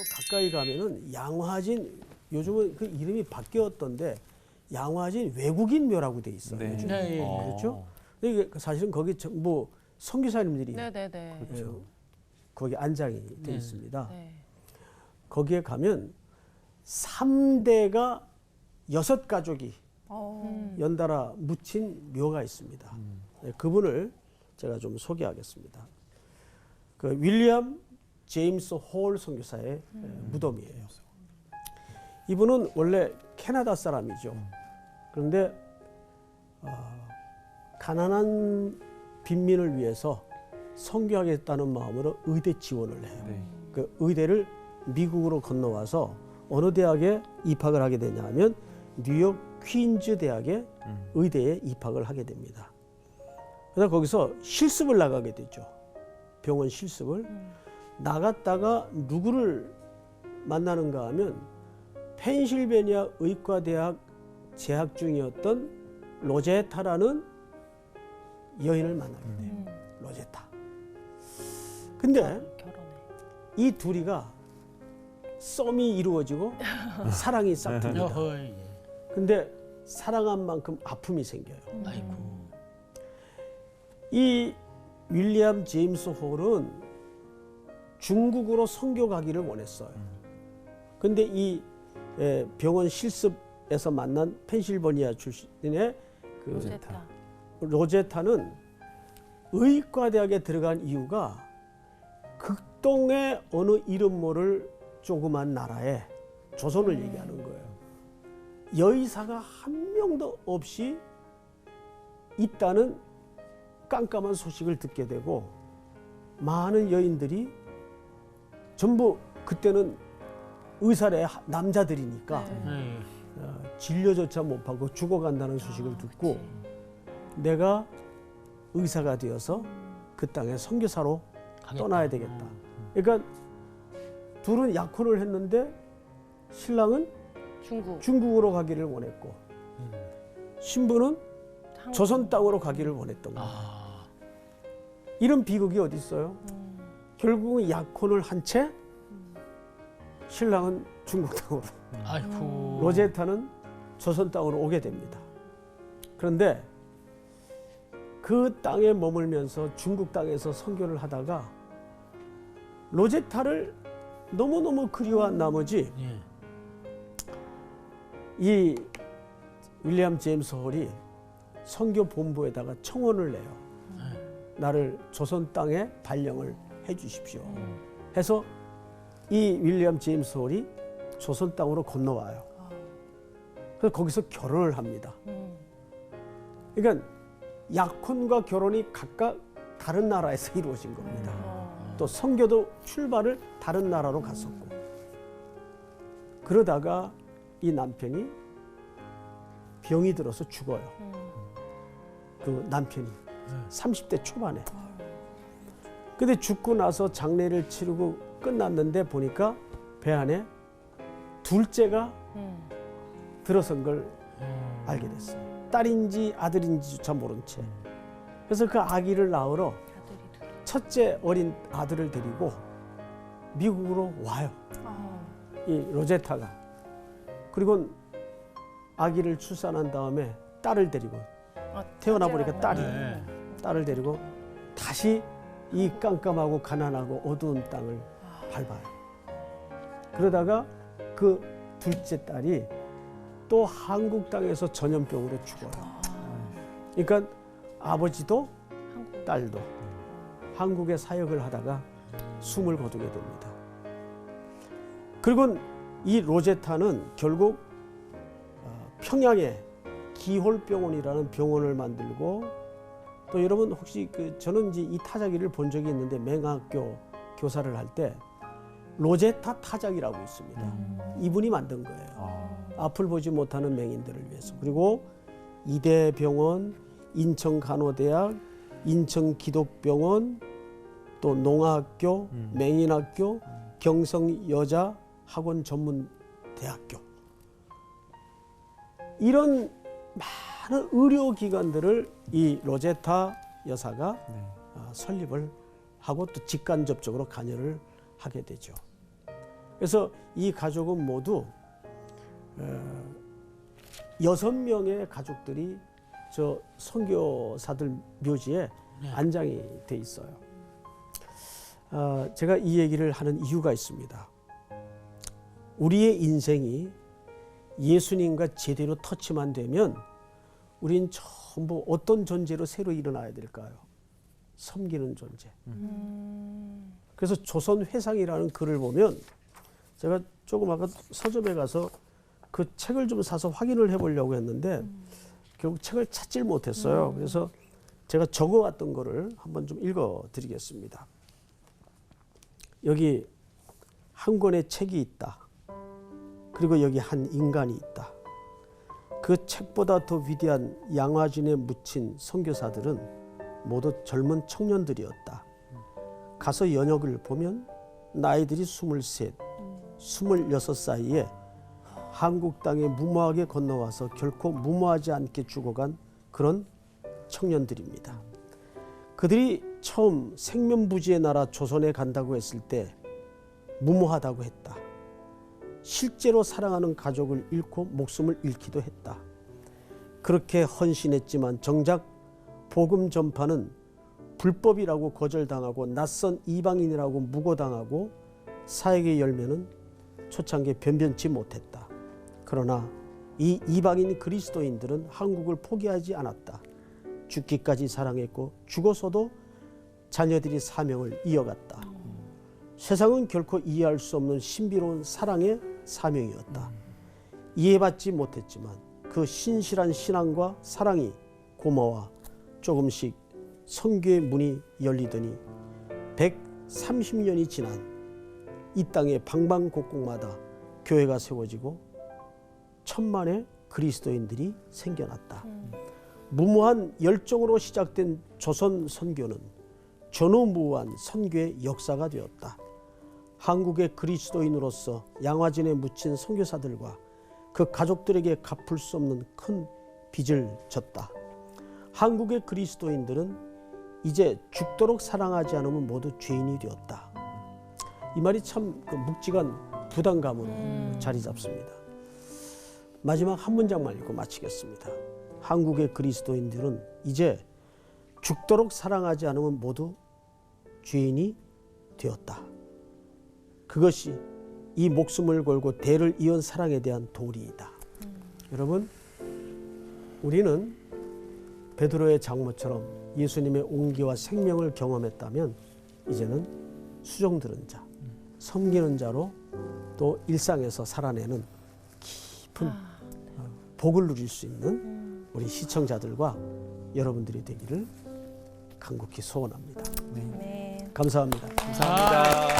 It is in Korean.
가까이 가면은 양화진, 요즘은 그 이름이 바뀌었던데 양화진 외국인 묘라고 돼 있어요. 네. 요즘. 네, 예. 그렇죠? 근데 이게 사실은 거기 뭐 선교사님들이 네네네. 그렇죠. 거기 안장이 돼 있습니다. 네. 거기에 가면 3대가 6가족이 연달아 묻힌 묘가 있습니다. 네, 그분을 제가 좀 소개하겠습니다. 그 윌리엄 제임스 홀 선교사의 무덤이에요. 이분은 원래 캐나다 사람이죠. 그런데 가난한 빈민을 위해서 선교하겠다는 마음으로 의대 지원을 해요. 네. 그 의대를 미국으로 건너와서 어느 대학에 입학을 하게 되냐면 뉴욕 퀸즈 대학의 의대에 입학을 하게 됩니다. 그래서 거기서 실습을 나가게 되죠. 병원 실습을. 나갔다가 누구를 만나는가 하면 펜실베니아 의과대학 재학 중이었던 로제타라는 여인을 만나게 돼요. 로제타. 근데 결혼해. 이 둘이가 썸이 이루어지고 사랑이 싹틉니다. 어허, 예. 근데 사랑한 만큼 아픔이 생겨요. 아이고. 이 윌리엄 제임스 홀은 중국으로 선교 가기를 원했어요. 근데 이 병원 실습에서 만난 펜실베니아 출신의 그 됐다. 로제타는 의과대학에 들어간 이유가 극동의 어느 이름 모를 조그만 나라에 조선을 얘기하는 거예요. 여의사가 한 명도 없이 있다는 깜깜한 소식을 듣게 되고 많은 여인들이 전부 그때는 의사래 남자들이니까 네. 예. 진료조차 못 받고 죽어간다는 소식을 듣고 내가 의사가 되어서 그 땅에 선교사로 가겠다. 떠나야 되겠다. 그러니까 둘은 약혼을 했는데 신랑은 중국. 중국으로 가기를 원했고 신부는 조선 땅으로 가기를 원했던 거예요. 아, 이런 비극이 어디 있어요? 결국은 약혼을 한 채 신랑은 중국 땅으로 아이고. 로제타는 조선 땅으로 오게 됩니다. 그런데 그 땅에 머물면서 중국 땅에서 선교를 하다가 로제타를 너무너무 그리워한 나머지 예. 이 윌리엄 제임스 홀이 선교 본부에다가 청원을 내요. 나를 조선 땅에 발령을 해 주십시오. 해서 이 윌리엄 제임스 홀이 조선 땅으로 건너와요. 그래서 거기서 결혼을 합니다. 그러니까 약혼과 결혼이 각각 다른 나라에서 이루어진 겁니다. 또 선교도 출발을 다른 나라로 갔었고. 그러다가 이 남편이 병이 들어서 죽어요. 그 남편이 30대 초반에. 근데 죽고 나서 장례를 치르고 끝났는데 보니까 배 안에 둘째가 들어선 걸 알게 됐어요. 딸인지 아들인지조차 모른 채. 그래서 그 아기를 낳으러 첫째 어린 아들을 데리고 미국으로 와요. 이 로제타가. 그리고 아기를 출산한 다음에 딸을 데리고 태어나 보니까 딸을 데리고 다시 이 깜깜하고 가난하고 어두운 땅을 밟아요. 그러다가 그 둘째 딸이 또 한국 땅에서 전염병으로 죽어요. 그러니까 아버지도 딸도 한국에 사역을 하다가 숨을 거두게 됩니다. 그리고 이 로제타는 결국 평양에 기홀병원이라는 병원을 만들고 또 여러분 혹시 저는 이제 이 타자기를 본 적이 있는데 맹학교 교사를 할 때 로제타 타자기라고 있습니다. 이분이 만든 거예요. 앞을 보지 못하는 맹인들을 위해서. 그리고 이대병원, 인천간호대학, 인천기독병원, 또 농아학교, 맹인학교, 경성여자학원 전문대학교. 이런 많은 의료기관들을 이 로제타 여사가 설립을 하고 또 직간접적으로 관여를 하게 되죠. 그래서 이 가족은 모두 6명의 가족들이 저 선교사들 묘지에 네. 안장이 돼 있어요. 제가 이 얘기를 하는 이유가 있습니다. 우리의 인생이 예수님과 제대로 터치만 되면 우린 전부 어떤 존재로 새로 일어나야 될까요? 섬기는 존재. 그래서 조선회상이라는 글을 보면 제가 조금 아까 서점에 가서 그 책을 좀 사서 확인을 해보려고 했는데 결국 책을 찾질 못했어요. 그래서 제가 적어왔던 거를 한번 좀 읽어드리겠습니다. 여기 한 권의 책이 있다. 그리고 여기 한 인간이 있다. 그 책보다 더 위대한 양화진에 묻힌 선교사들은 모두 젊은 청년들이었다. 가서 연역을 보면 나이들이 23, 26 사이에 한국 땅에 무모하게 건너와서 결코 무모하지 않게 죽어간 그런 청년들입니다. 그들이 처음 생면부지의 나라 조선에 간다고 했을 때 무모하다고 했다. 실제로 사랑하는 가족을 잃고 목숨을 잃기도 했다. 그렇게 헌신했지만 정작 복음 전파는 불법이라고 거절당하고 낯선 이방인이라고 무고당하고 사역의 열매는 초창기에 변변치 못했다. 그러나 이 이방인 그리스도인들은 한국을 포기하지 않았다. 죽기까지 사랑했고 죽어서도 자녀들이 사명을 이어갔다. 세상은 결코 이해할 수 없는 신비로운 사랑의 사명이었다. 이해받지 못했지만 그 신실한 신앙과 사랑이 고마워 조금씩 선교의 문이 열리더니 130년이 지난 이 땅의 방방곡곡마다 교회가 세워지고 천만의 그리스도인들이 생겨났다. 무모한 열정으로 시작된 조선 선교는 전후무한 선교의 역사가 되었다. 한국의 그리스도인으로서 양화진에 묻힌 선교사들과 그 가족들에게 갚을 수 없는 큰 빚을 졌다. 한국의 그리스도인들은 이제 죽도록 사랑하지 않으면 모두 죄인이 되었다. 이 말이 참 묵직한 부담감으로 자리 잡습니다. 마지막 한 문장만 읽고 마치겠습니다. 한국의 그리스도인들은 이제 죽도록 사랑하지 않으면 모두 죄인이 되었다. 그것이 이 목숨을 걸고 대를 이은 사랑에 대한 도리이다. 여러분, 우리는 베드로의 장모처럼 예수님의 온기와 생명을 경험했다면 이제는 수종드는 자, 섬기는 자로 또 일상에서 살아내는 깊은 복을 누릴 수 있는 우리 시청자들과 여러분들이 되기를 간곡히 소원합니다. 네. 감사합니다. 감사합니다.